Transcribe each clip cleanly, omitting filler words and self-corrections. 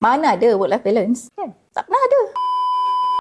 Mana ada work-life balance? Kan? Tak pernah ada.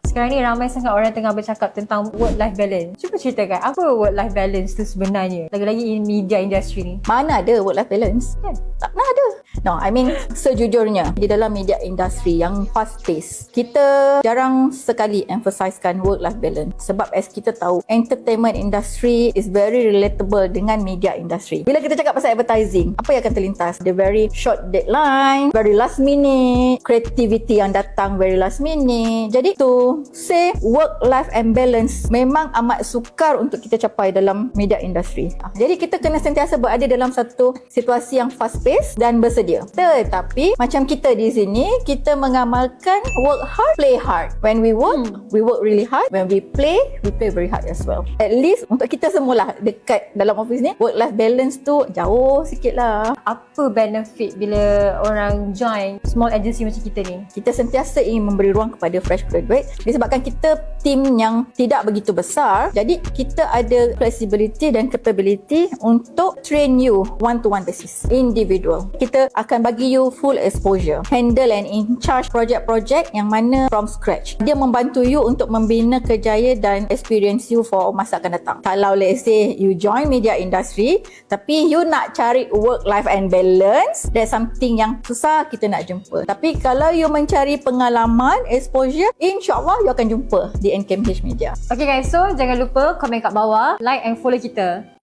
Sekarang ni ramai sangat orang tengah bercakap tentang work-life balance. Cuba ceritakan, apa work-life balance tu sebenarnya? Lagi-lagi in media industry ni. Mana ada work-life balance? Kan? Tak pernah ada. No, I mean sejujurnya di dalam media industri yang fast pace, kita jarang sekali emphasizekan work-life balance. Sebab as kita tahu, entertainment industry is very relatable dengan media industry. Bila kita cakap pasal advertising, apa yang akan terlintas? The very short deadline, very last minute, creativity yang datang very last minute. Jadi to say work-life and balance memang amat sukar untuk kita capai dalam media industri. Jadi kita kena sentiasa berada dalam satu situasi yang fast pace dan bersedia. Tetapi macam kita di sini, kita mengamalkan work hard, play hard. When we work, we work really hard. When we play very hard as well. At least untuk kita semualah dekat dalam office ni, work-life balance tu jauh sikit lah. Apa benefit bila orang join small agency macam kita ni? Kita sentiasa ingin memberi ruang kepada fresh graduate disebabkan kita tim yang tidak begitu besar. Jadi kita ada flexibility dan capability untuk train you one-to-one basis, individual. Kita akan bagi you full exposure, handle and in charge projek-projek yang mana from scratch. Dia membantu you untuk membina kejayaan dan experience you for masa akan datang. Kalau let's say you join media industry tapi you nak cari work life and balance, that's something yang susah kita nak jumpa. Tapi kalau you mencari pengalaman, exposure, insyaAllah you akan jumpa di NKMH Media. Okay guys, so jangan lupa komen kat bawah, like and follow kita.